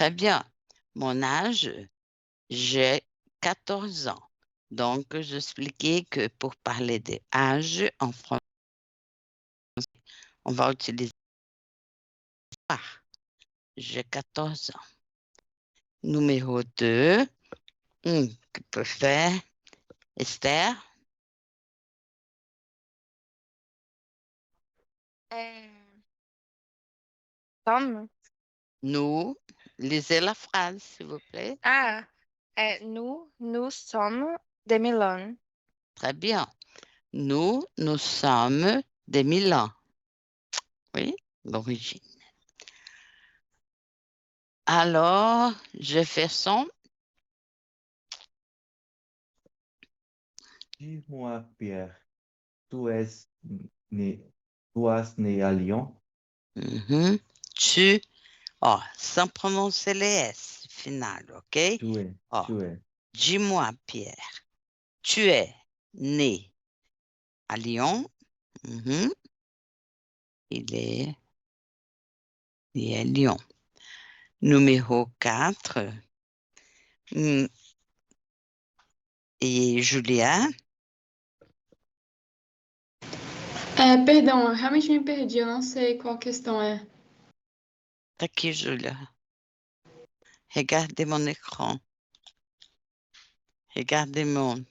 Très bien. Mon âge, j'ai 14 ans. Donc, j'expliquais que pour parler des âges en français, on va utiliser par. J'ai 14 ans. Numéro 2, que peut faire Esther? Sommes. Nous, lisez la phrase, s'il vous plaît. Ah, nous sommes de Milan. Très bien. Nous sommes de Milan. Oui, l'origine. Alors, je fais son. Dis-moi, Pierre, tu es né, tu es né à Lyon? Mhm. Tu, sans prononcer les S finales, OK? Oh, Tu es, dis-moi, Pierre, tu es né à Lyon. Mhm. Il est né à Lyon. Numéro 4. Et Julia, Perdão, eu realmente me perdi, eu não sei qual questão é. tá aqui, Julia. Regardez mon écran. Regardez mon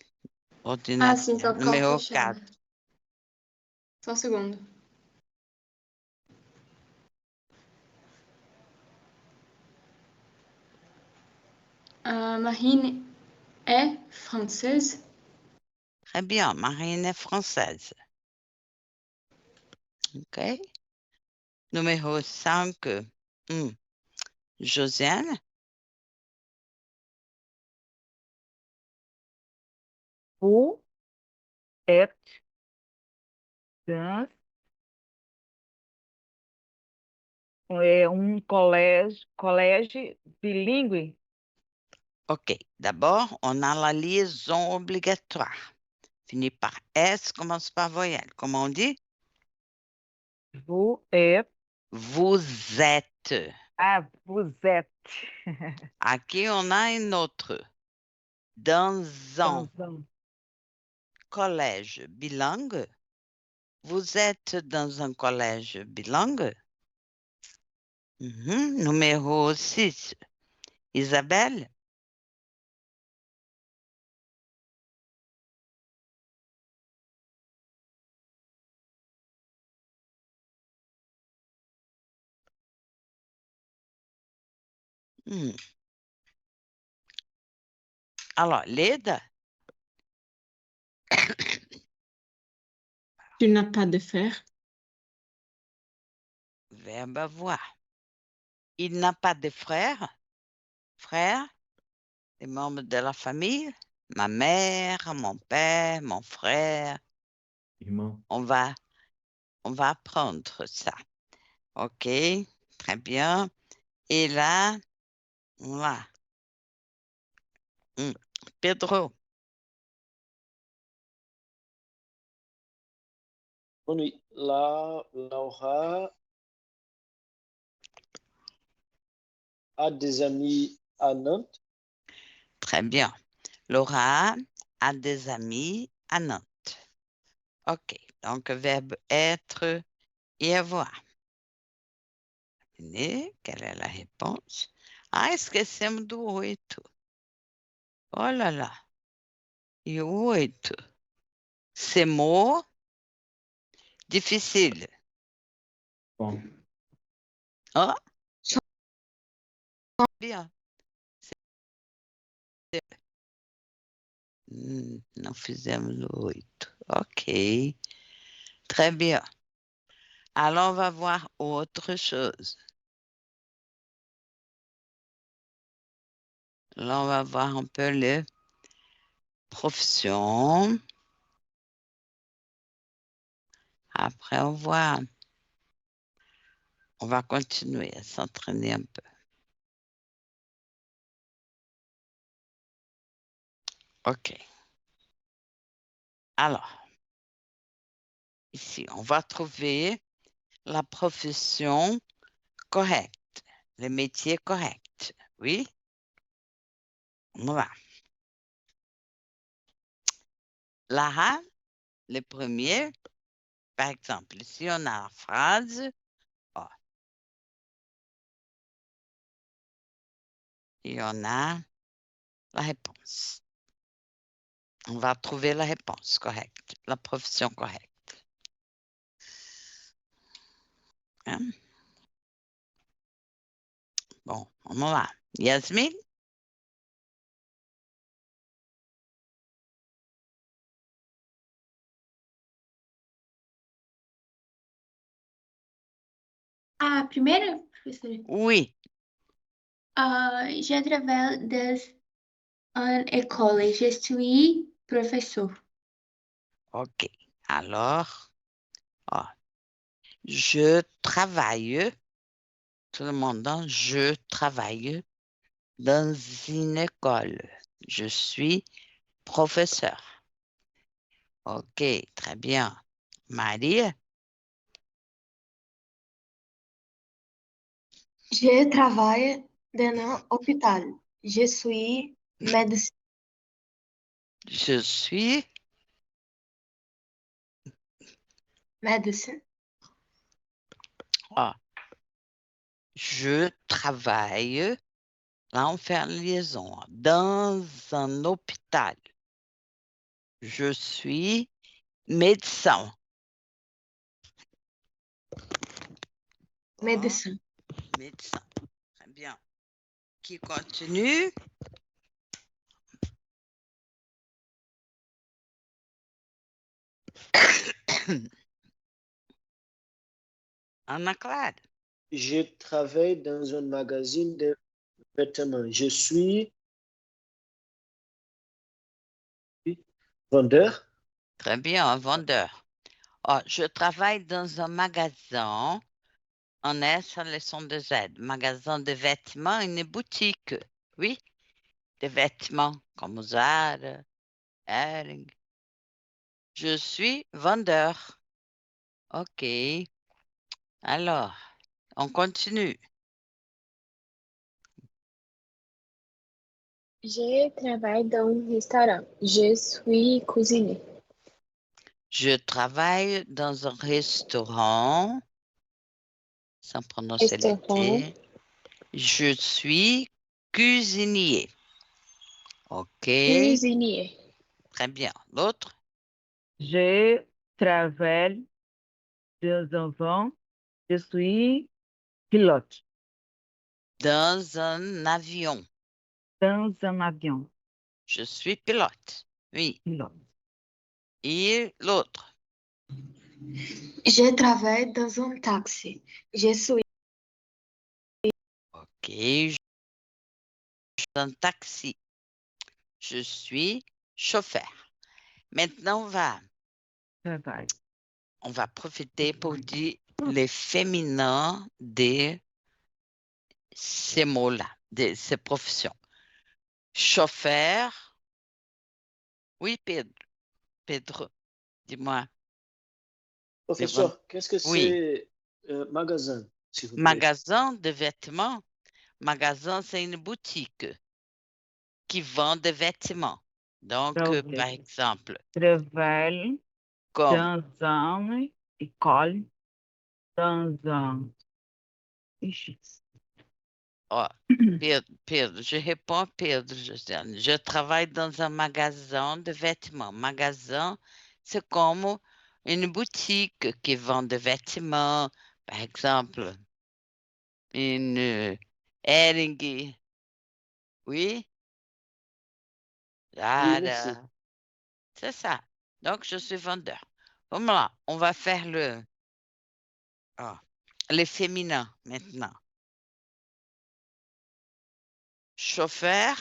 Ah, sim, ordinateur. só ficou Numéro fechada. 4. Só um segundo. Marine é française? Très bien, Marine est française. OK. Numéro 5. Josiane. Vous êtes dans collège bilingue. OK. D'abord, on a la liaison obligatoire. Finit par S, commence par voyelle. Comment on dit? Vous êtes. Vous êtes. Ah, vous êtes Aqui, on a une autre. Dans un dans un collège bilingue. Vous êtes dans un collège bilingue? Numéro 6. Isabelle? Alors, Leda? Tu n'as pas de frère? Verbe avoir. Il n'a pas de frère. Frère, des membres de la famille. Ma mère, mon père, mon frère. irmão, On va apprendre ça. OK, très bien. Et là, voilà. Pedro, Oui, là, Laura a des amis à Nantes. très bien. Laura a des amis à Nantes. OK, donc verbe être et avoir. Quelle est la réponse? Ah, esquecemos do 8. Olha lá. E o 8? Ces mots difficiles. bom, Ah, bien. Não fizemos o 8. OK. Très bien. Alors, on va voir autre chose. Là, on va voir un peu les professions. Après, on va continuer à s'entraîner un peu. OK. Alors, ici, on va trouver la profession correcte, le métier correct. Oui. Voilà. Là, le premier, par exemple, ici on a la phrase. Oh. Et on a la réponse. On va trouver la réponse correcte, la profession correcte. Hein? Bon, on va. Yasmine? A primeira, professora? Oui. Je travaille dans une école. Je suis professeur. OK. Alors, oh. Je travaille, tout le monde dans je travaille dans une école. Je suis professeur. OK, très bien. Marie? Je travaille dans un hôpital. Je suis médecin. Je suis Médecin. ah, je travaille, là on fait une liaison, dans un hôpital. Je suis médecin. Médecin. Médecin. Très bien. Qui continue? Anna-Claude. Je travaille dans un magazine de vêtements. Je suis vendeur. Très bien, un vendeur. Ah, je travaille dans un magasin. On est sur le son de Z. Magasin de vêtements, une boutique. Oui, de vêtements comme Zara, Hering. Je suis vendeur. OK. Alors, on continue. Je travaille dans un restaurant. Je suis cuisinier. Je travaille dans un restaurant, sans prononcer le Restaurant. T. Je suis cuisinier. OK. Cuisinier. Très bien. L'autre? Je travaille dans un avion. Je suis pilote Dans un avion. dans un avion. Je suis pilote. Oui. Pilote. Et l'autre? Je travaille dans un taxi. Je suis OK. Je suis dans un taxi. Je suis chauffeur. Maintenant, Travail. on va profiter pour dire les féminins de ces mots-là, de ces professions. Chauffeur. Oui, Pedro. Pedro, dis-moi. Professeur, qu'est-ce que Oui. c'est magasin, s'il vous plaît? Magasin de vêtements. Magasin, c'est une boutique qui vend des vêtements. Donc, Ok. par exemple, Travaille comme dans une école. Dans un... Ixi. oh, Pedro, je réponds à Pedro, Josiane. Je travaille dans un magasin de vêtements. Magasin, c'est comme une boutique qui vend des vêtements. Par exemple, une Hering. Oui, Oui, merci. Zara. C'est ça. Donc, je suis vendeur. Voilà, on va faire les féminins maintenant. Chauffeur.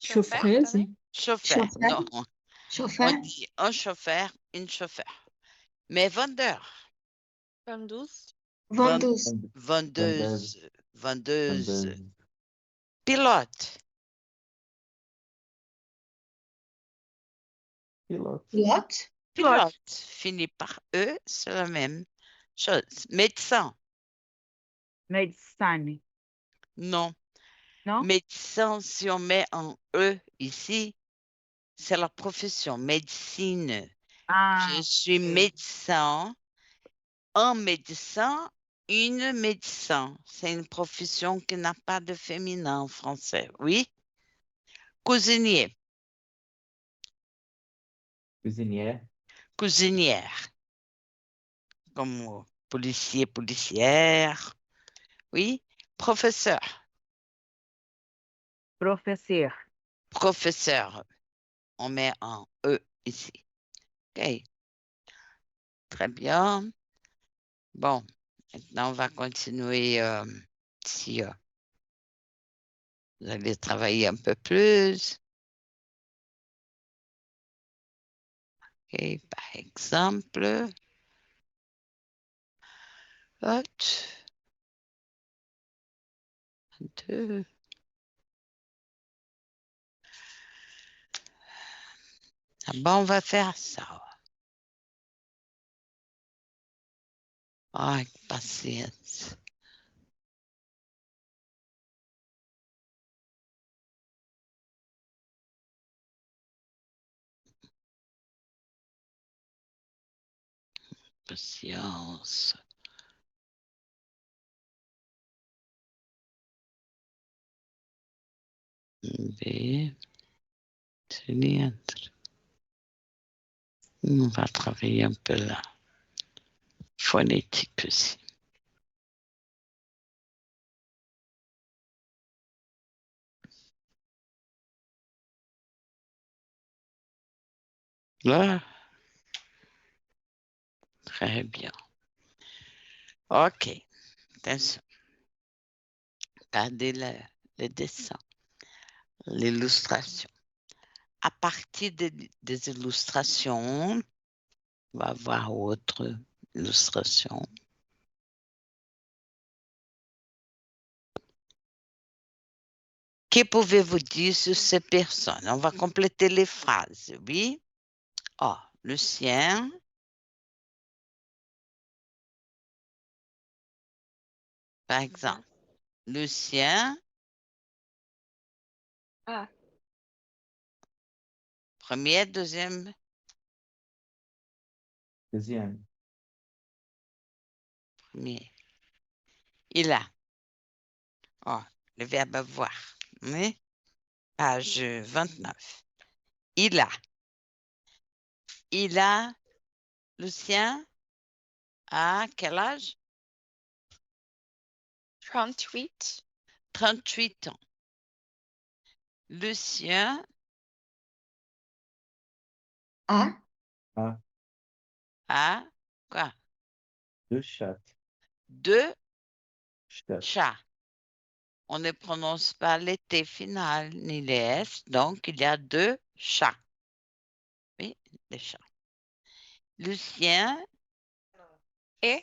chauffeuse. também? Chauffeur. Chauffeur. Non, on Chauffeur. dit un chauffeur, une chauffeur. Mais vendeur. Vendeuse. Vendeuse. Vendeuse. Vendeuse. Vendeuse. Pilote. Pilote. Pilote. Pilote. Fini par E, c'est la même chose. Médecin. Medicine. Non. Non? Médecin, si on met un E ici, c'est la profession, médecine. Je Ah, suis ok. médecin, un médecin, une médecin. C'est une profession qui n'a pas de féminin en français. Oui? Cuisinier, Cuisinière. cuisinière, comme policier, policière. Oui? Professeur, Professeur. professeur. On met un E ici. OK, très bien. Bon, maintenant, on va continuer si vous allez travailler un peu plus. OK, par exemple, hop, 2. Ah bon, on va faire ça. Ah, patience. Patience. B. Cilindre. On va travailler un peu la phonétique aussi. Là. Très bien. OK. Attention. Regardez le dessin, l'illustration. À partir des illustrations, on va voir autre illustration. Que pouvez-vous dire sur ces personnes? On va compléter les phrases, oui? Ah, le sien. Par exemple, le sien, A. premier, deuxième, Deuxième. premier. Il a. Oh, le verbe avoir. Oui? Page 29. Il a. Il a, Lucien, à quel âge? 38. 38 ans. Lucien A. A. a quoi? Deux chats. 2 Chat. chats. On ne prononce pas les T finales ni les S, donc il y a 2 chats. Oui, les chats. Lucien Et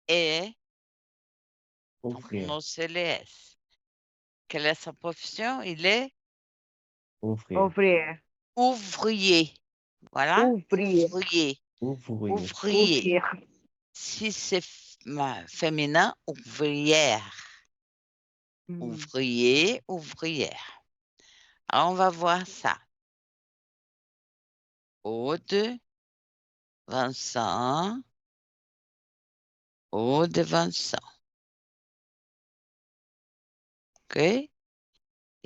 est, on Ouvrier. prononce les S. Quelle est sa profession? Il est Ouvrier. Ouvrier. ouvrier. Voilà, Ouvrier. ouvrier. Ouvrier. Ouvrier. Ouvrier. Si c'est féminin, ouvrière. Hmm. Ouvrier, ouvrière. Alors, on va voir ça. Aude, Vincent. Aude, Vincent. OK? Et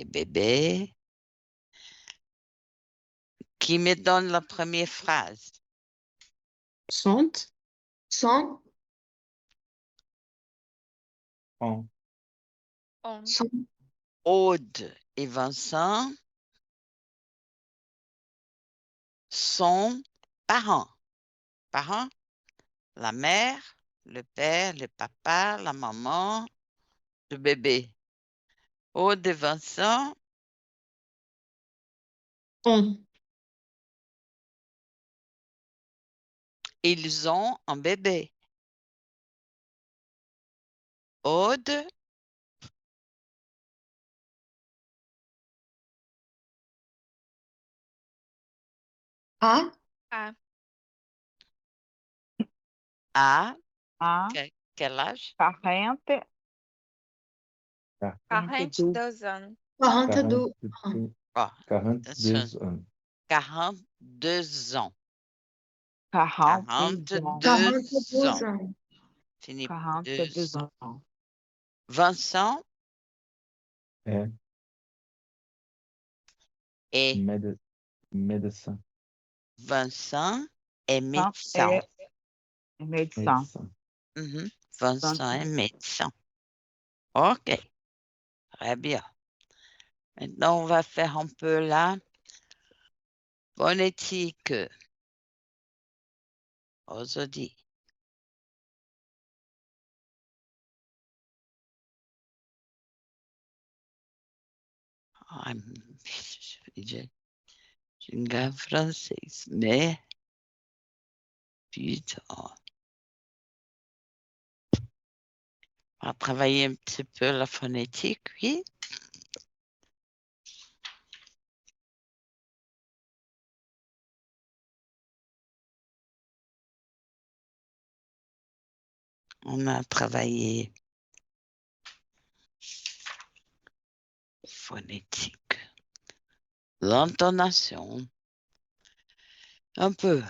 bébé. Qui me donne la première phrase? Sont. Sont. On. on. Sont. Aude et Vincent sont parents. Parents, la mère, le père, le papa, la maman, le bébé. Aude et Vincent Ont. ils ont un bébé. Aude, A. A. a A. Quel âge? 40. 42 ans. 42 42 Ah, 42 ans. 42 ans. 42 ans. 42 ans. 42 ans. Fini par 42 2 ans. ans. Est Vincent est médecin. Vincent est Vincent médecin. est médecin. Médecin. Mhm. Vincent Vincent. est médecin. OK, très bien. Maintenant, on va faire un peu la phonétique. Aujourd'hui. Ah, j'ai une gamme française, mais putain. On va travailler un petit peu la phonétique, oui. On a travaillé phonétique, l'intonation, un peu.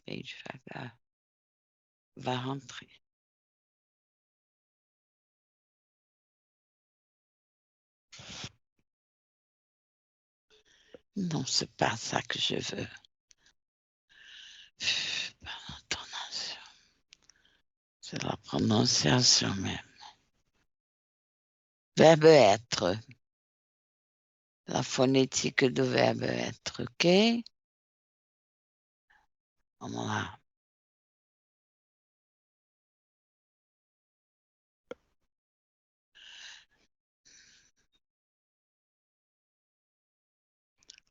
Page va rentrer. Non, c'est pas ça que je veux. L'intonation. C'est la prononciation même. Verbe être. La phonétique du verbe être, OK? Voilà.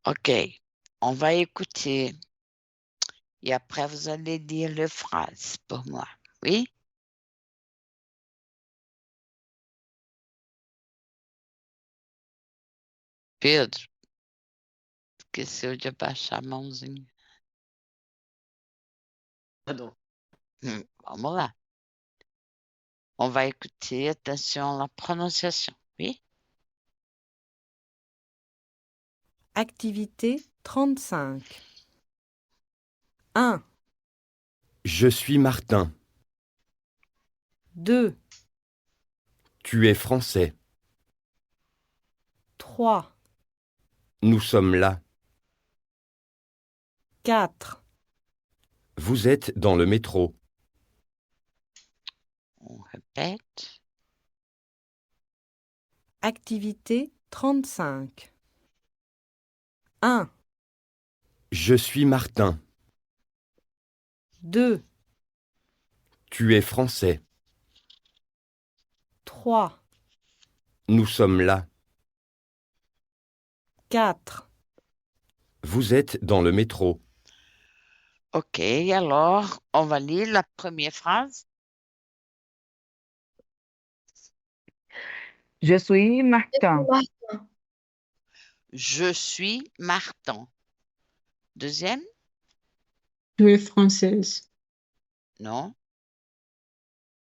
OK, on va écouter. Et après, vous allez dire les phrases pour moi. Oui? Pedro, esqueceu de abaixar a mãozinha. Pardon. Vamos lá. On va écouter, attention à la prononciation. Oui? Activité 35. 1, Je suis Martin. 2, Tu es français. 3, Nous sommes là. 4, Vous êtes dans le métro. On répète. activité 35. 1, Je suis Martin. 2, Tu es français. 3, Nous sommes là. 4, Vous êtes dans le métro. OK, alors, on va lire la première phrase. Je suis Martin. Martin. Je suis Martin. Deuxième? Tu es française. Non.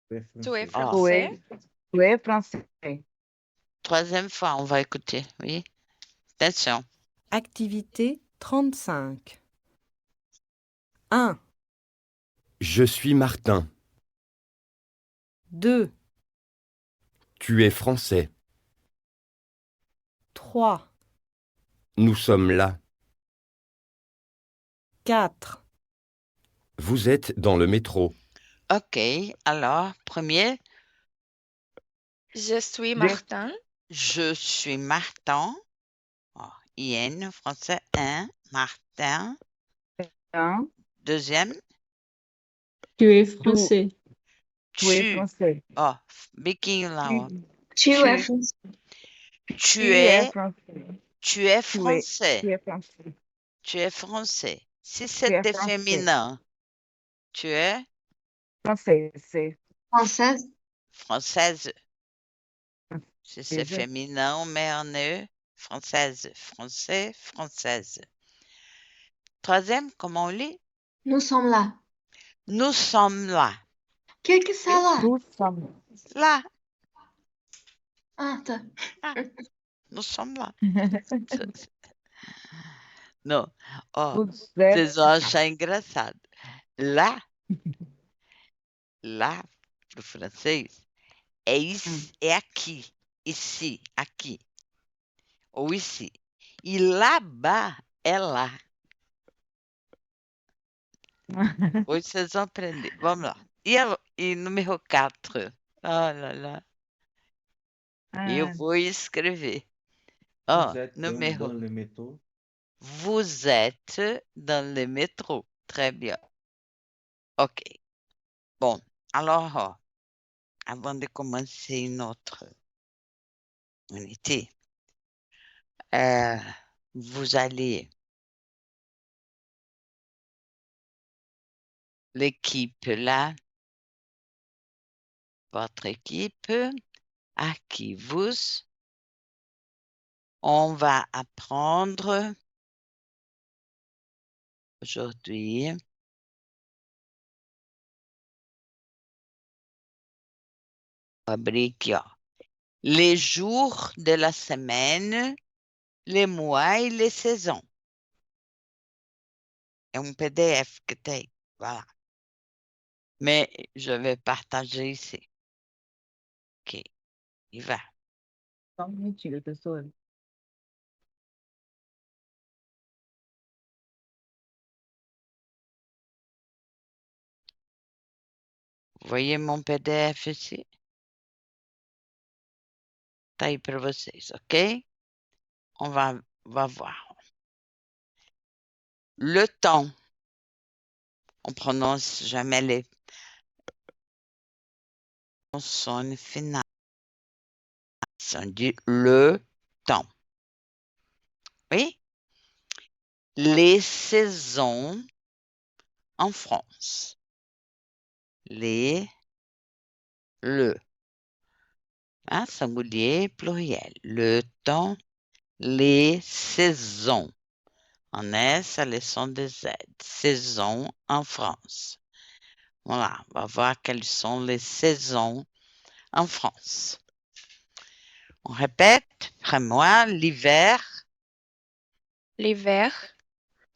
Tu es Ah. français. Tu es français. Troisième fois, on va écouter. Oui? Attention. activité 35. 1, Je suis Martin. 2, Tu es français. 3, Nous sommes là. 4, Vous êtes dans le métro. OK, alors, premier, Je suis Martin. je suis Martin. Oh, IN, français, un, Martin. Un, Deuxième, Tu es français. Tu es Tu. français. Oh, biquinho lá, ó. Tu es Tu- français. Tu es, français. tu es Tu français. es français. Tu es français. Si es c'était français. féminin, tu es Français, c'est Française. française. Si c'est Française. féminin, on met en E. Française. Français, française. Troisième, comment on lit? Nous sommes là. Nous sommes là. Qu'est-ce que ça là? Nous sommes. Là. Ah, tá. Nous sommes là. Não. Ó, Vous vocês êtes. vão achar engraçado. Lá, lá, pro francês, é isso, é aqui. Ici, aqui. Ou ici. E là-bas é lá. Hoje vocês vão aprender. Vamos lá. E número 4. Oh là là. Eu Ah, vou escrever. Ó, Vous êtes número. dans le métro. Vous êtes dans le métro. Très bien. OK. Bon, alors, ó, avant de commencer notre unité, vous allez l'équipe là, votre équipe, à qui vous, on va apprendre aujourd'hui rubrique, les jours de la semaine, les mois et les saisons. É um PDF que tem, voilà. Mais je vais partager ici. OK, il va. só um minutinho, professor. Vous voyez mon PDF ici? Tá aí para vocês, OK? On va voir. Le temps. On prononce jamais les consonnes finales. On dit le temps. Oui? Les saisons en France. Le. Hein, singulier, pluriel. Le temps, les saisons. En S, ça leçon de Z. Saison en France. Voilà, on va voir quelles sont les saisons en France. On répète, après moi, l'hiver. L'hiver.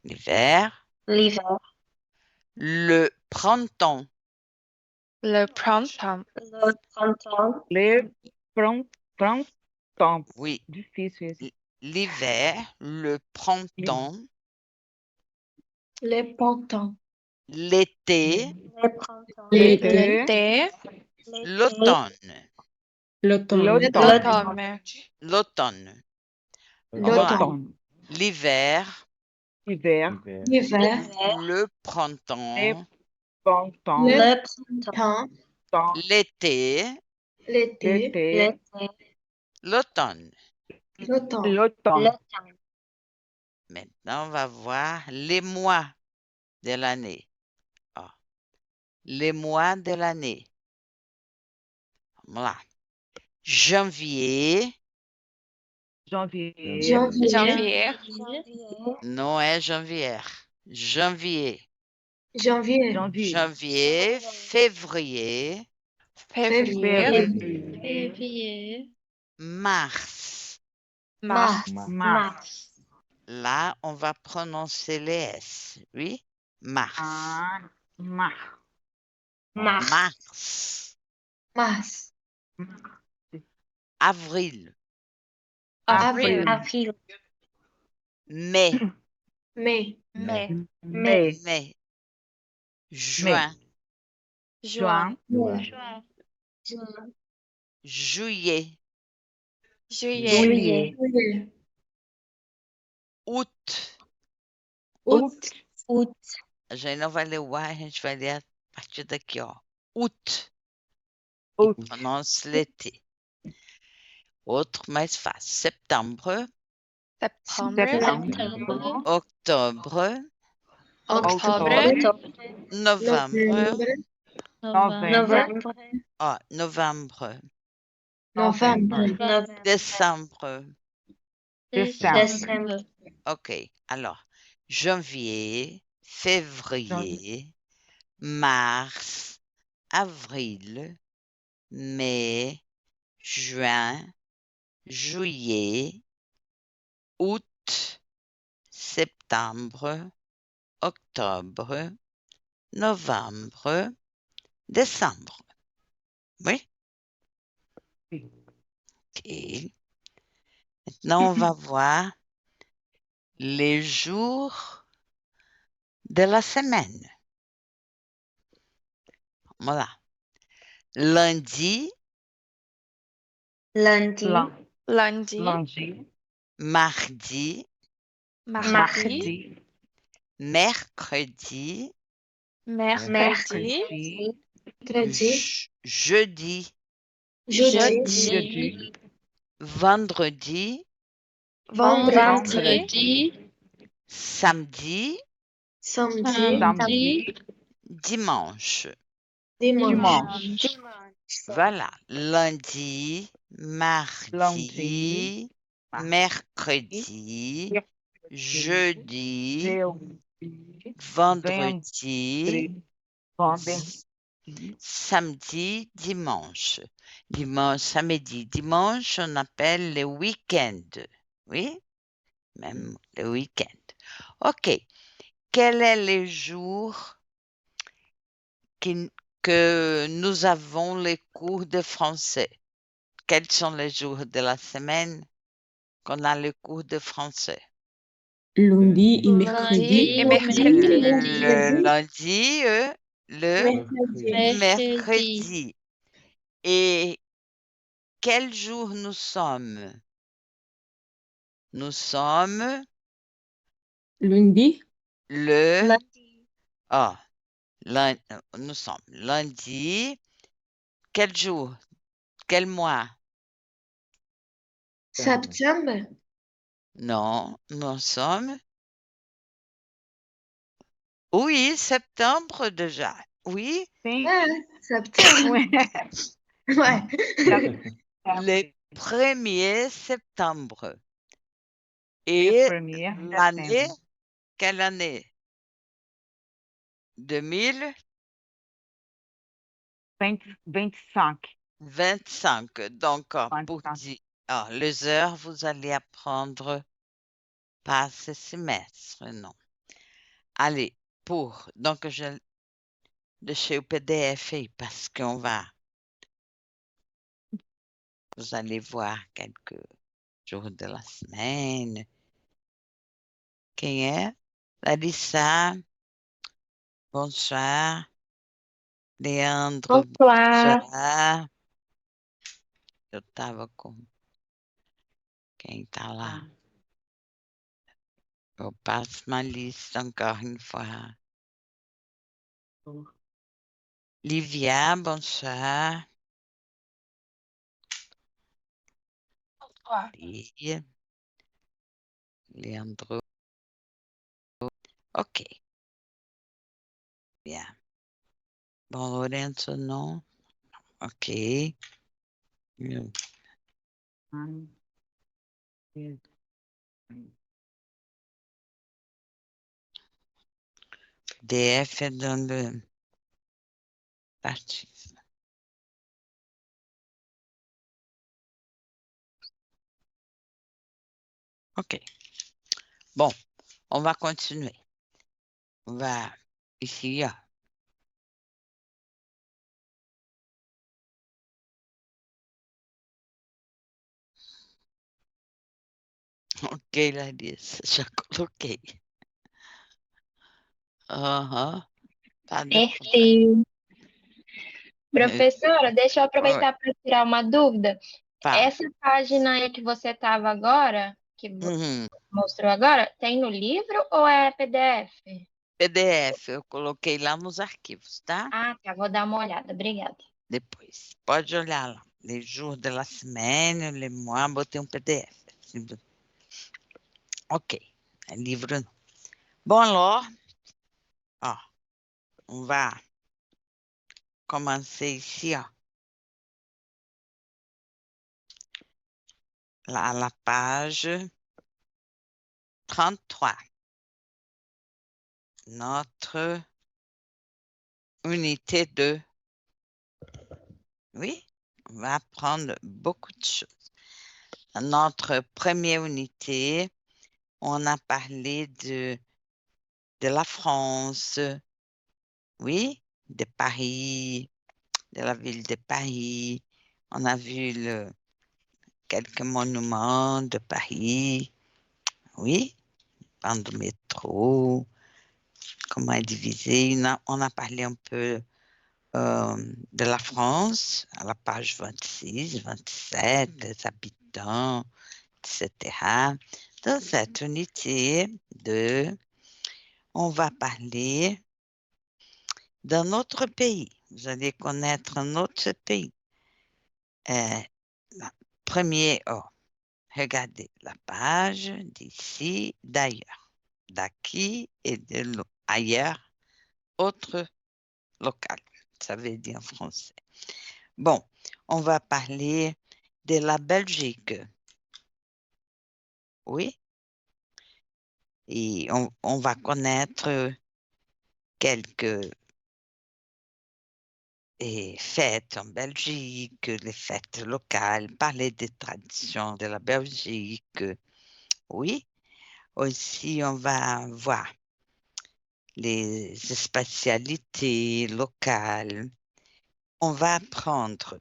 L'hiver. L'hiver. Le printemps. Le printemps. Le printemps. Le printemps. Oui, Difícil esse. l'hiver, le printemps, Le printemps. l'été, Le printemps. L'été. l'automne. L'automne. L'automne. L'automne. L'automne. L'hiver, Hiver. Hiver. L'hiver. le printemps, Printemps. Le printemps. l'été, L'été. L'été. l'automne. L'automne. L'automne. Maintenant, on va voir les mois de l'année. Ah. Les mois de l'année. Voilà. Janvier. Janvier. Janvier. Janvier. Non é janvier. Janvier. Janvier. Janvier. Janvier, février, Février. Février. mars. Mars. Mars. Là, on va prononcer les S. Oui? Mars. Ah, mars. Mars. Mars. Avril. Avril. Avril. Mai. Mai. Mai. Mai. Mai. Juin. Juin. Juin. Juillet. Juillet. Juillet. Juillet. Août. Août. Août. A gente não vai ler o A, a gente vai ler a partir daqui, ó. Août. Août. Il prononce l'été. Outro mais fácil. Septembre, Septembre. octobre, Octobre. novembre, Novembro. ó, novembre, Novembre. décembre. Décembre. OK. Alors, janvier, février, mars, avril, mai, juin, juillet, août, septembre, octobre, novembre, décembre. Oui? OK. Maintenant, on va voir les jours de la semaine. Voilà. Lundi, Lundi. Lundi. mardi, Mardi. mercredi, Mercredi. jeudi, Jeudi. vendredi, Vendredi. samedi, Samedi. dimanche. Dimanche. Voilà. Lundi, mardi, Lundi. mercredi, jeudi, Jeudi. vendredi, Vendredi. samedi, dimanche. Dimanche, samedi, dimanche, on appelle le week-end. Oui, même le week-end. OK. Quel est le jour que nous avons les cours de français? Quels sont les jours de la semaine qu'on a le cours de français? Lundi et Lundi mercredi. et mercredi. Le lundi, le Mercredi. mercredi. Et quel jour nous sommes? Nous sommes Lundi. le... Ah, nous sommes lundi. Quel jour? Quel mois? Septembre. Non, nous sommes... Oui, septembre déjà. Oui, Septembre. Ouais. Ouais. le 1er septembre. Et Premier l'année, septembre. quelle année? 2025. 25. Donc, pour 25. dire les heures, vous allez apprendre pas ce semestre, non. Allez, donc je chez au PDF parce qu'on va, vous allez voir quelques jours de la semaine. Quem é? Larissa, bonsoir. Leandro, bonsoir. Eu tava com quem tá lá? Eu passo uma lista encore une fois. Livia, bonsoir. Lia. Leandro. OK. Bien. Bon, Lorenzo, non. OK. DF est dans le parti. OK. Bon, on va continuer. On va ici. OK, Larissa, já coloquei. Aham. Tá Perfeito. Professora, deixa eu aproveitar para tirar uma dúvida. Fala. Essa página aí que você estava agora, que Uhum. mostrou agora, tem no livro ou é PDF? PDF, eu coloquei lá nos arquivos, tá? Ah, tá. Vou dar uma olhada. Obrigada. Depois, pode olhar lá. Les jours de la semaine, les mois, botei um PDF. Ok, é livro. Bon, alors, ó, on va commencer ici, ó. Là, à la page 33. Notre unité 2. Oui, on va apprendre beaucoup de choses. Dans notre première unité, on a parlé de la France, oui, de Paris, de la ville de Paris. On a vu quelques monuments de Paris, oui, bande de métro, comment est divisé. On a parlé un peu de la France à la page 26, 27, des habitants, etc. Dans cette unité 2, on va parler d'un autre pays. Vous allez connaître un autre pays. Premier, regardez la page d'ici, d'ailleurs, d'acquis et de ailleurs, autre local. Ça veut dire en français. Bon, on va parler de la Belgique. Oui. Et on va connaître quelques fêtes en Belgique, les fêtes locales, parler des traditions de la Belgique. Oui. Aussi, on va voir les spécialités locales. On va apprendre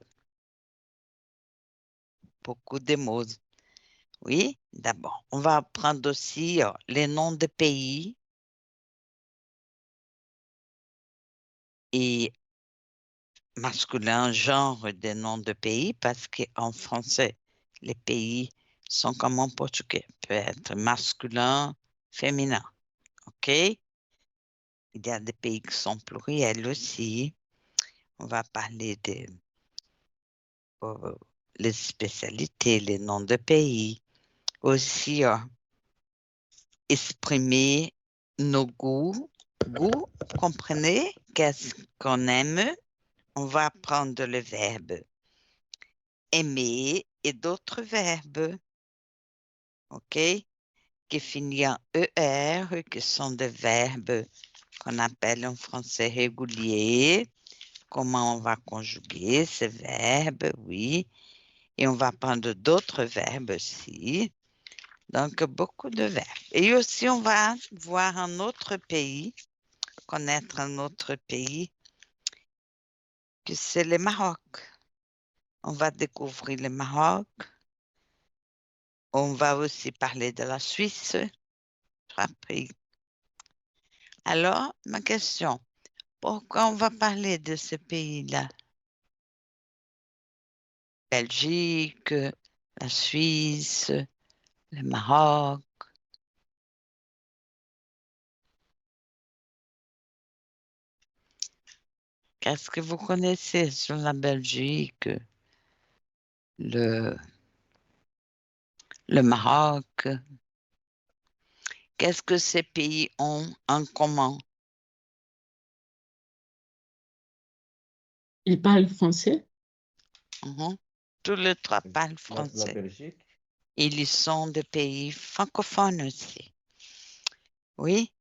beaucoup de mots. Oui, d'abord, on va apprendre aussi les noms de pays et masculin, genre des noms de pays, parce qu'en français, les pays sont comme en portugais, peut être masculin, féminin. OK? Il y a des pays qui sont pluriels aussi. On va parler de les spécialités, les noms de pays. Aussi, exprimer nos goûts. Goût, comprenez? Qu'est-ce qu'on aime? On va apprendre le verbe aimer et d'autres verbes, OK? Qui finissent en ER, qui sont des verbes qu'on appelle en français réguliers. Comment on va conjuguer ces verbes, oui. Et on va prendre d'autres verbes aussi. Donc, beaucoup de verbes. Et aussi, on va voir un autre pays, connaître un autre pays, que c'est le Maroc. On va découvrir le Maroc. On va aussi parler de la Suisse. 3 pays. Alors, ma question, pourquoi on va parler de ce pays-là? Belgique, la Suisse, le Maroc. Qu'est-ce que vous connaissez sur la Belgique, le Maroc? Qu'est-ce que ces pays ont en commun? Il parle français? Mhm. Tous les 3 parlent La français. Belgique, Ils sont des pays francophones aussi. Oui,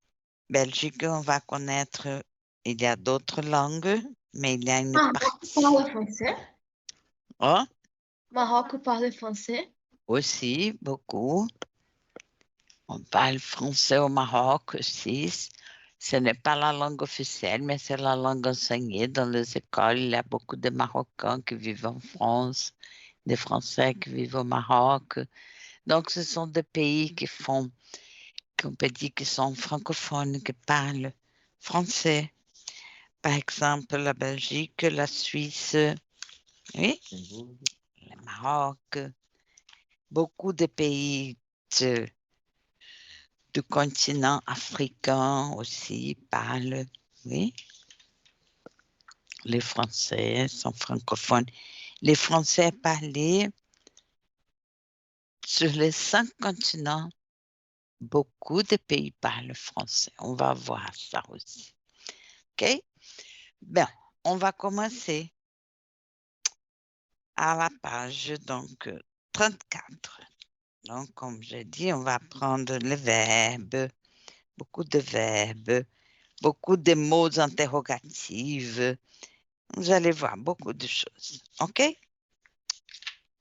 Belgique, on va connaître, il y a d'autres langues, mais il y a une Ah, Maroc partie. parle français. Oh, Maroc parle français. aussi, beaucoup. On parle français au Maroc aussi. Ce n'est pas la langue officielle, mais c'est la langue enseignée dans les écoles. Il y a beaucoup de Marocains qui vivent en France, des Français qui vivent au Maroc. Donc, ce sont des pays qu'on peut dire qu'ils sont francophones, qui parlent français. Par exemple, la Belgique, la Suisse, oui, Luxembourg, le Maroc, beaucoup de pays du continent africain aussi parlent, oui. Les Français sont francophones. Les Français parlent sur les 5 continents. Beaucoup de pays parlent français. On va voir ça aussi. OK? Bien, on va commencer à la page donc 34. Donc, comme j'ai dit, on va prendre les verbes, beaucoup de verbes, beaucoup de mots interrogatifs. Vous allez voir beaucoup de choses. OK?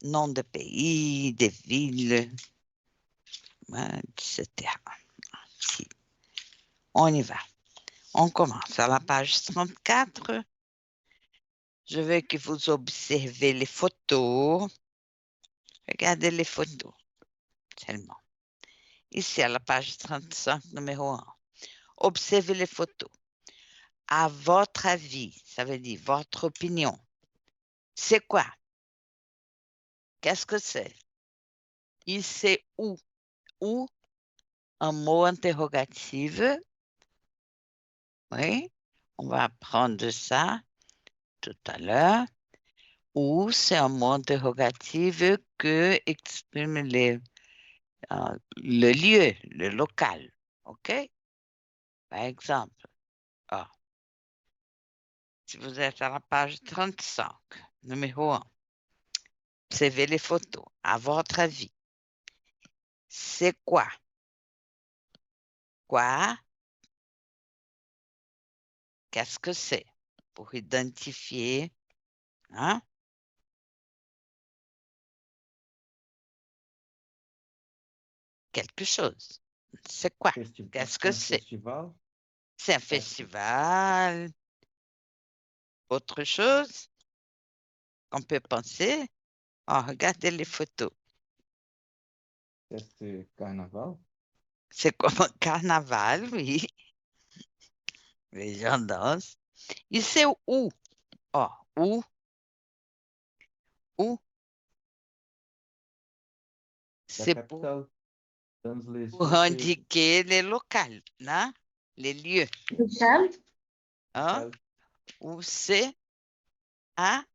Nom de pays, des villes, etc. Ici. On y va. On commence à la page 34. Je veux que vous observez les photos. Regardez les photos seulement. Ici, à la page 35, numéro 1. Observez les photos. À votre avis, ça veut dire votre opinion. C'est quoi? Qu'est-ce que c'est? Il c'est où? Où? Un mot interrogatif. Oui, on va apprendre ça tout à l'heure. Où c'est un mot interrogatif que exprime le lieu, le local. OK? Par exemple, si vous êtes à la page 35, numéro 1, observez les photos. À votre avis, c'est quoi? Quoi? Qu'est-ce que c'est? Pour identifier, hein? Quelque chose. C'est quoi? Qu'est-ce que c'est? Festival. C'est un festival. Autre chose qu'on peut penser? Oh, regardez les photos. C'est carnaval. C'est comme un carnaval, oui. Les gens dansent. Et c'est où? Oh, où? Où? La C'est pour capitale. Dans les pour cités. indiquer les locales, hein? Les lieux. Bruxelles. Hein? Où c'est? Hein?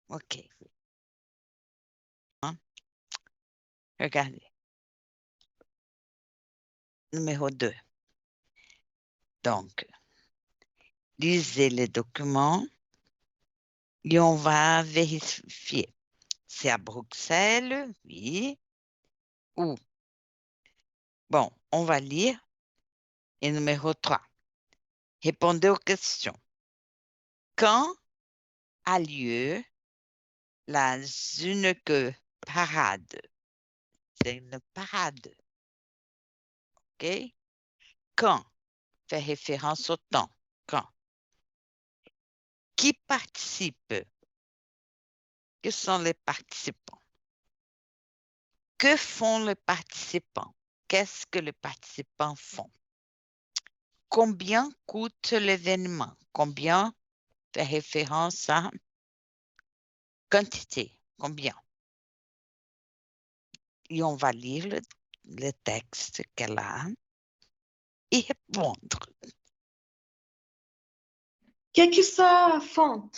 OK. Hein? Regardez. Numéro 2. Donc, lisez les documents et on va vérifier. C'est à Bruxelles, oui. Où? Bon, on va lire. Et numéro 3. Répondez aux questions. Quand a lieu la Zuneke parade? C'est une parade. OK? Quand? Fait référence au temps. Quand? Qui participe? Qui sont les participants? Que font les participants? Qu'est-ce que les participants font? Combien coûte l'événement? Combien fait référence à quantité? Combien? Et on va lire le texte qu'elle a et répondre. Qu'est-ce que ça font?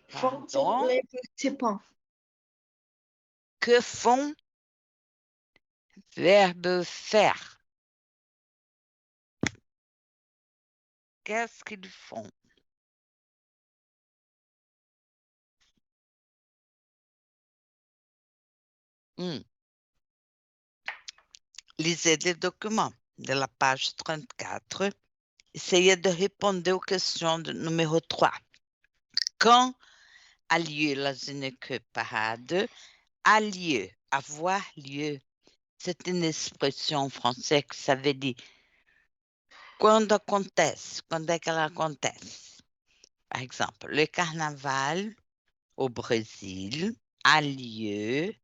Font Pardon? les participants. Que font? Verbe faire. Qu'est-ce qu'ils font? Lisez les documents de la page 34. Essayez de répondre aux questions de numéro 3. Quand a lieu la Zuneke parade? A lieu, avoir lieu. C'est une expression française que ça veut dire quand acontece, quand est qu'elle acontece. Par exemple, le carnaval au Brésil a lieu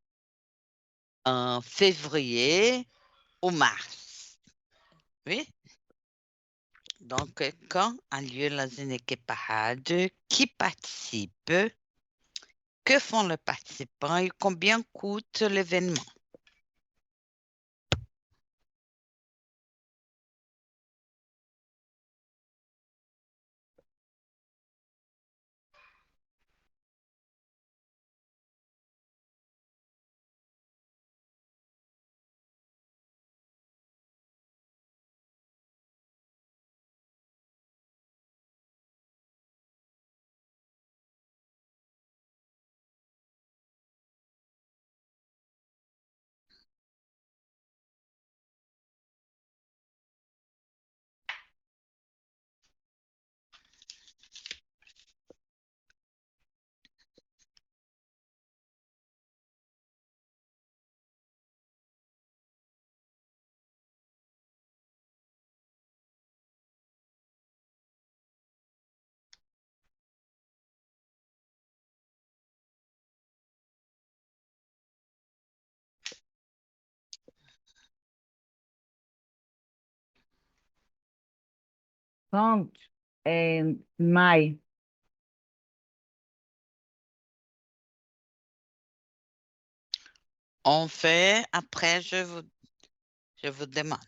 en février ou mars. Oui? Donc, quand a lieu la Zuneke parade? Qui participe? Que font les participants et combien coûte l'événement? Sont, mai. On fait, après, je vous demande.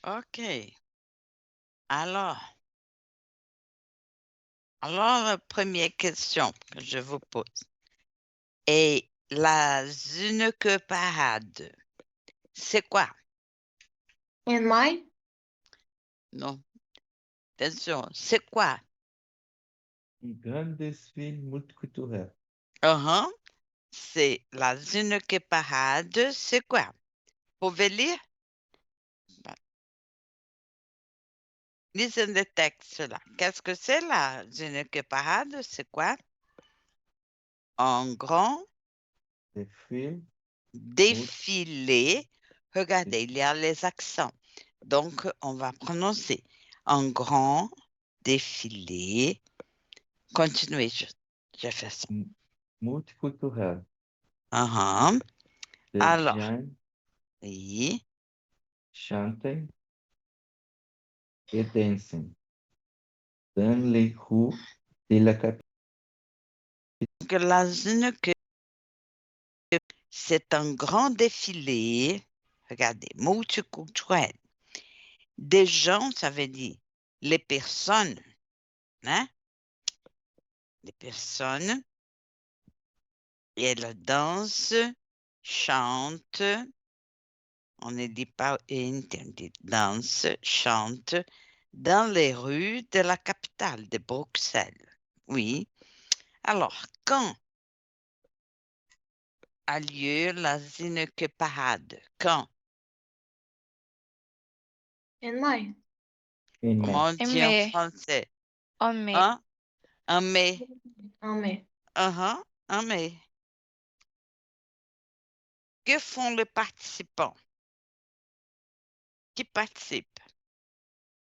OK. Alors, la première question que je vous pose. Et la Zuneke parade, c'est quoi? En mai, Non. Attention, c'est quoi? grande desfile multiculturel. Uh-huh. C'est la Zuneke parade, c'est quoi? Vous pouvez lire? Lisez le texte là. Qu'est-ce que c'est la Zuneke parade? C'est quoi? En grand Desfile défilé. Regardez, il y a les accents. Donc, on va prononcer un grand défilé. Continuez, je fais ça. multiculturel. Uh-huh. Les Alors. gens Oui. chantent et dansent dans les rues de la capitale. Donc, la Zuneke, c'est un grand défilé. Regardez, multiculturel. Des gens, ça veut dire les personnes, hein? Les personnes, elles dansent, chantent, on ne dit pas interdit, dansent, chantent dans les rues de la capitale de Bruxelles. Oui. Alors, quand a lieu la Zineke parade? Quand? en mai, En mai. Comment on En dit en mai. français? En mai. Hein? En mai. en mai. Uh-huh, en mai. Que font les participants? Qui participent?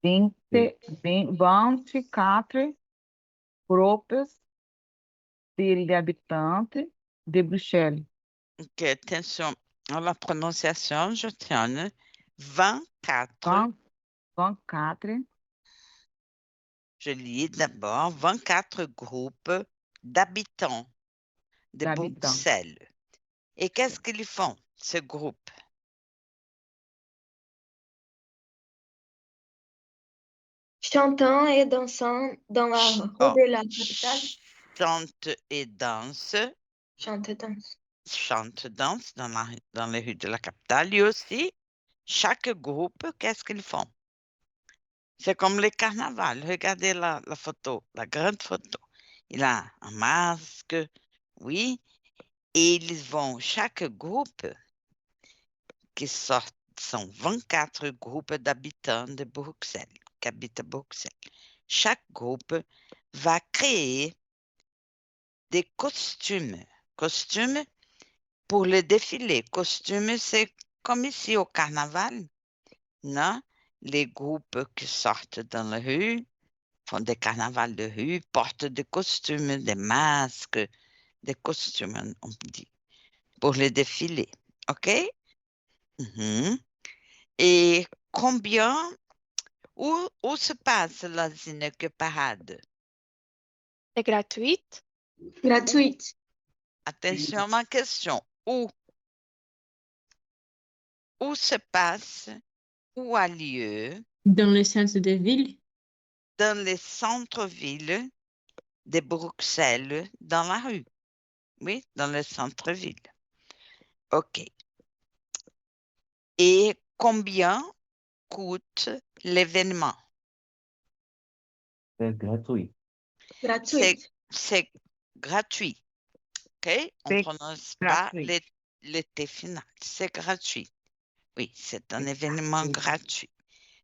24 groupes de habitantes de Bruxelles. Ok, attention à la prononciation, je tiens. 24, 24 je lis d'abord, 24 groupes d'habitants de d'habitants. Bruxelles. Et qu'est-ce qu'ils font, ce groupe? Chantant et dansant dans la rue de la capitale. Chantent et dansent. Chante et danse. Chantent, dansent dans les rues de la capitale. Et aussi, chaque groupe, qu'est-ce qu'ils font? C'est comme le carnaval. Regardez la photo, la grande photo. Il a un masque, oui. Et ils vont, chaque groupe qui sort, sont 24 groupes d'habitants de Bruxelles, qui habitent à Bruxelles. Chaque groupe va créer des costumes. Costumes pour le défilé. Costumes, c'est comme ici au carnaval, non? Les groupes qui sortent dans la rue, font des carnavals de rue, portent des costumes, des masques, des costumes, on dit, pour le défilé. OK? Mhm. Et combien, où se passe la Zineke Parade? C'est gratuite. Gratuite. Attention à ma question. Où se passe, où a lieu, Dans le centre de ville, dans les centres-villes de Bruxelles, dans la rue? Oui, dans le centre-ville. OK. Et combien coûte l'événement? C'est gratuit. Gratuite. C'est gratuit. OK? On ne C'est prononce pas gratuit. le T final. C'est gratuit. Oui, c'est un événement gratuit.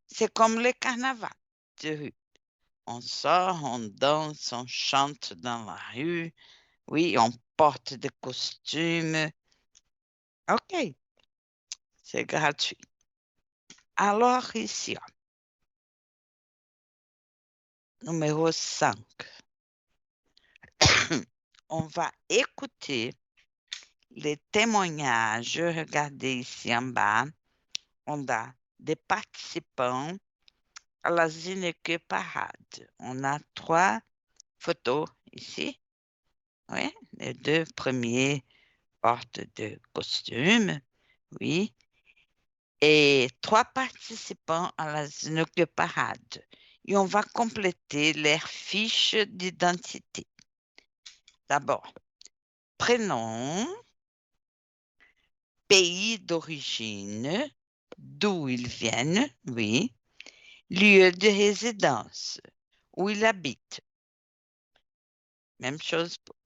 C'est comme le carnaval de rue. On sort, on danse, on chante dans la rue. Oui, on porte des costumes. OK, c'est gratuit. Alors ici, numéro 5. On va écouter les témoignages. Regardez ici en bas. On a des participants à la Zineke Parade. On a 3 photos ici. Oui, les 2 premiers portent de costumes. Oui. Et 3 participants à la Zineke Parade. Et on va compléter leurs fiches d'identité. D'abord, prénom, pays d'origine, d'où ils viennent, oui, lieu de résidence, où ils habitent. Même chose pour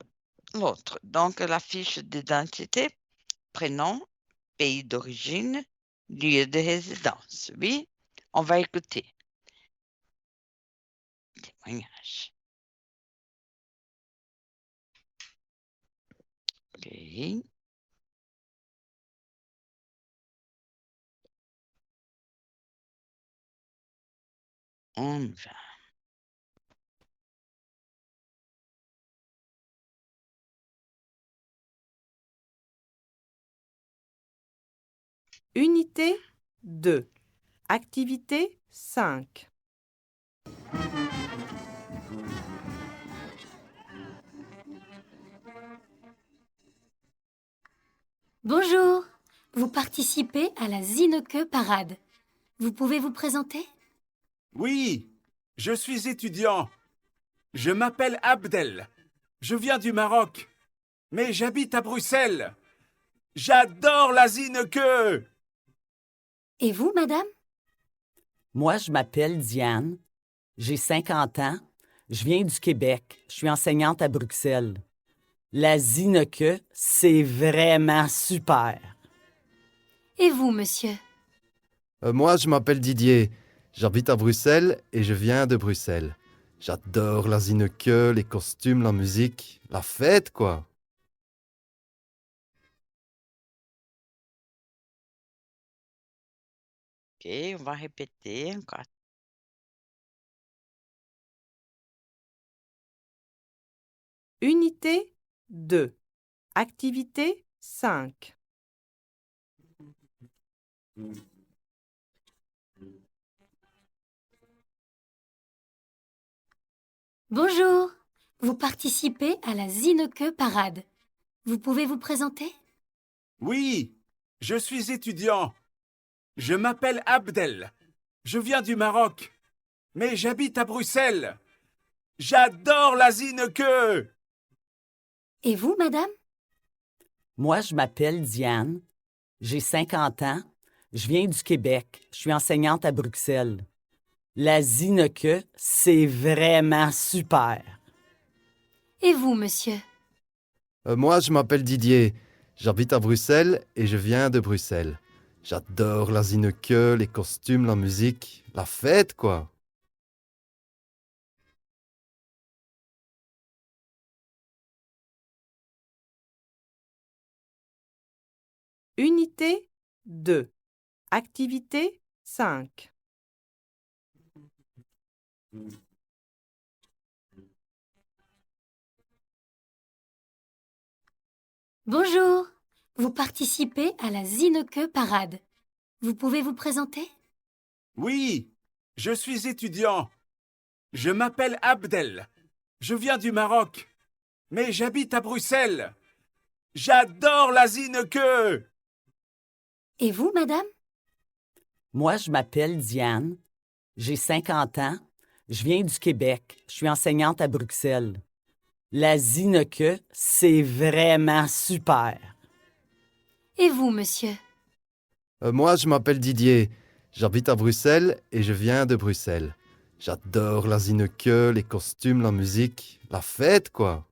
l'autre. Donc, la fiche d'identité, prénom, pays d'origine, lieu de résidence. Oui, on va écouter. Témoignage. OK. On va. Unité 2. Activité 5. Bonjour, vous participez à la Zineke Parade. Vous pouvez vous présenter? Oui, je suis étudiant. Je m'appelle Abdel. Je viens du Maroc, mais j'habite à Bruxelles. J'adore la Zineke. Et vous, madame? Moi, je m'appelle Diane. J'ai 50 ans. Je viens du Québec. Je suis enseignante à Bruxelles. La Zineke, c'est vraiment super. Et vous, monsieur? Moi, je m'appelle Didier. J'habite à Bruxelles et je viens de Bruxelles. J'adore la Zineke, les costumes, la musique, la fête, quoi. OK, on va répéter encore. Unité 2. Activité 5. Bonjour, vous participez à la Zineke Parade. Vous pouvez vous présenter? Oui, je suis étudiant. Je m'appelle Abdel. Je viens du Maroc, mais j'habite à Bruxelles. J'adore la Zineke. Et vous, madame? Moi, je m'appelle Diane. J'ai 50 ans. Je viens du Québec. Je suis enseignante à Bruxelles. La Zinneke, c'est vraiment super. Et vous, monsieur? Moi, je m'appelle Didier. J'habite à Bruxelles et je viens de Bruxelles. J'adore la Zinneke, les costumes, la musique, la fête, quoi. Unité 2. Activité 5. Bonjour, vous participez à la Zinneke Parade. Vous pouvez vous présenter? Oui, je suis étudiant. Je m'appelle Abdel. Je viens du Maroc, mais j'habite à Bruxelles. J'adore la Zinneke. Et vous, madame? Moi, je m'appelle Diane. J'ai 50 ans. Je viens du Québec. Je suis enseignante à Bruxelles. La Zinneke, c'est vraiment super. Et vous, monsieur? Moi, je m'appelle Didier. J'habite à Bruxelles et je viens de Bruxelles. J'adore la Zinneke, les costumes, la musique, la fête, quoi.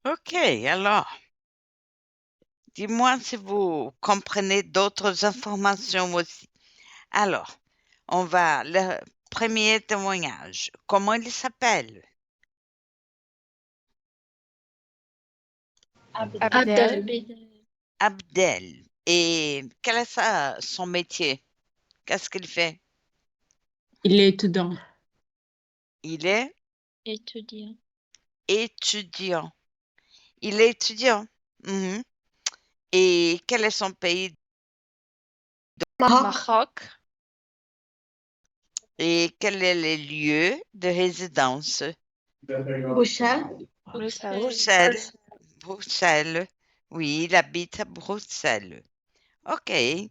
OK, alors, dis-moi si vous comprenez d'autres informations aussi. Alors, on va, le premier témoignage. Comment il s'appelle? Abdel. Abdel. Et quel est son métier? Qu'est-ce qu'il fait? Il est étudiant. Il est Étudiant. étudiant. Il est étudiant. Mhm. Et quel est son pays? Maroc. Et quel est le lieu de résidence? Bruxelles. Bruxelles. Bruxelles. Oui, il habite à Bruxelles. OK. Et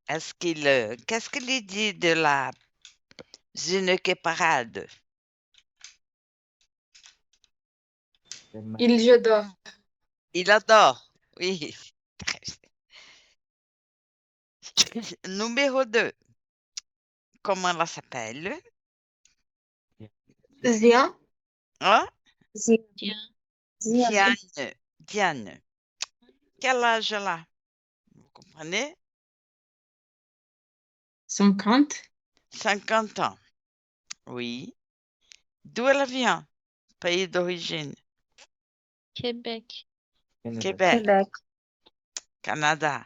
qu'est-ce qu'il dit de la Zinneke Parade? J'adore. Il adore. Oui. Numéro 2. Comment elle s'appelle? Zia. Hein? Diane. Diane. Quel âge elle a? Vous comprenez? 50. 50 ans. Oui. D'où elle vient? Pays d'origine? Québec. Québec. Canada.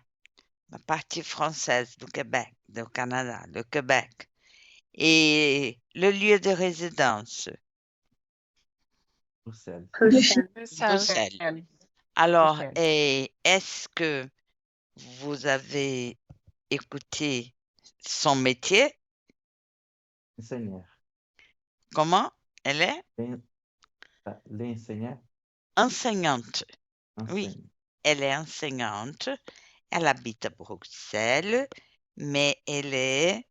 La partie française du Québec, du Canada, le Québec. Et le lieu de résidence? Bruxelles. Bruxelles. Alors, Bruxelles. et est-ce que vous avez écouté son métier? Enseignant. Comment elle est? L'enseignant. Enseignante. Oui, Enseigne. elle est enseignante. Elle habite à Bruxelles, mais elle est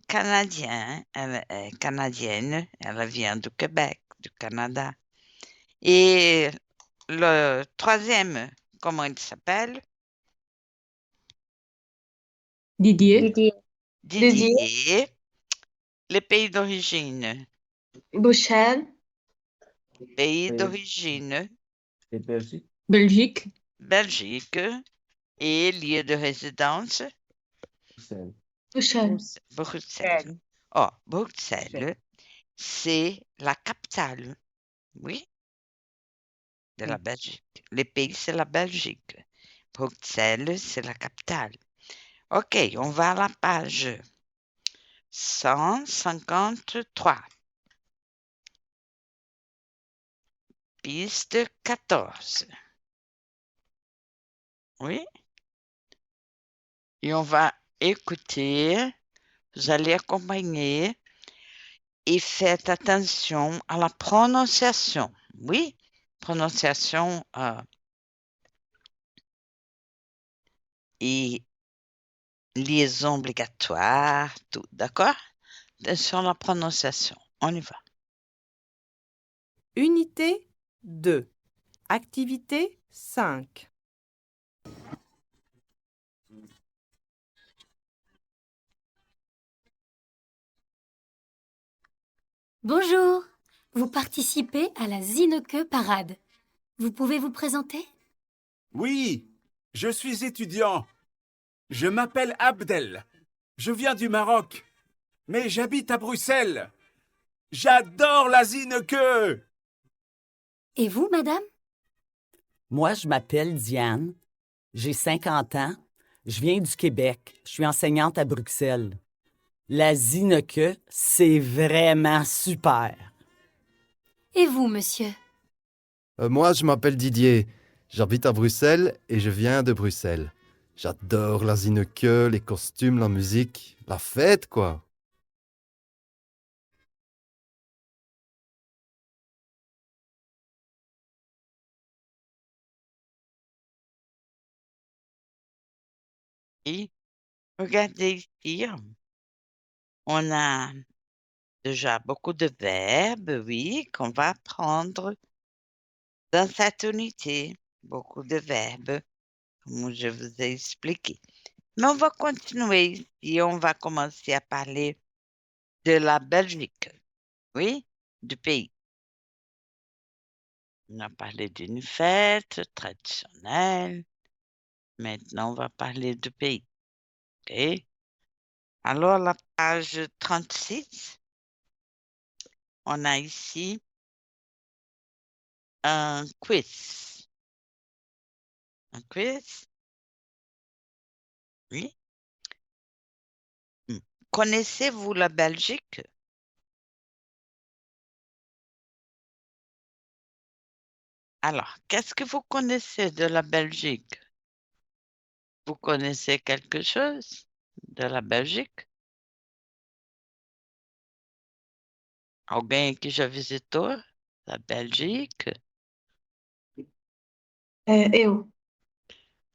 canadienne. Elle est canadienne. Elle vient du Québec, du Canada. Et le troisième, comment il s'appelle? Didier. Didier. Les pays d'origine. Bruxelles. Pays d'origine. Et Belgique. Belgique. Belgique. Et lieu de résidence? Bruxelles. Bruxelles. Bruxelles. Oh, Bruxelles, c'est la capitale, oui, de la Belgique. Les pays, c'est la Belgique. Bruxelles, c'est la capitale. OK, on va à la page 153. Piste 14. Oui. Et on va écouter, vous allez accompagner et faites attention à la prononciation. Oui, prononciation et liaison obligatoire, tout, d'accord? Attention à la prononciation. On y va. Unité 2. Activité 5. Bonjour, vous participez à la Zineke Parade. Vous pouvez vous présenter? Oui, je suis étudiant. Je m'appelle Abdel. Je viens du Maroc, mais j'habite à Bruxelles. J'adore la Zineke. Et vous, madame? Moi, je m'appelle Diane. J'ai 50 ans. Je viens du Québec. Je suis enseignante à Bruxelles. La Zineke, c'est vraiment super. Et vous, monsieur? Moi, je m'appelle Didier. J'habite à Bruxelles et je viens de Bruxelles. J'adore la Zineke, les costumes, la musique, la fête, quoi. Et regardez ici, on a déjà beaucoup de verbes, oui, qu'on va apprendre dans cette unité. Beaucoup de verbes, comme je vous ai expliqué. Mais on va continuer ici, on va commencer à parler de la Belgique, oui, du pays. On a parlé d'une fête traditionnelle. Maintenant, on va parler du pays. OK? Alors, la page 36, on a ici un quiz. Un quiz? Oui. Connaissez-vous la Belgique? Alors, qu'est-ce que vous connaissez de la Belgique? Vous connaissez quelque chose de la Belgique? Alguém que já visitou a Belgique? Eu.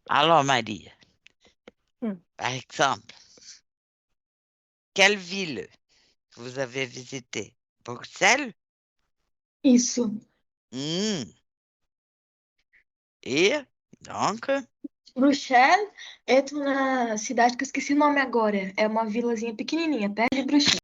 Alors, Maria, par exemple, quelle ville vous avez visité? Bruxelles? Isso. Et donc? Bruxelas é uma cidade que eu esqueci o nome agora. É uma vilazinha pequenininha, perto de Bruxelas.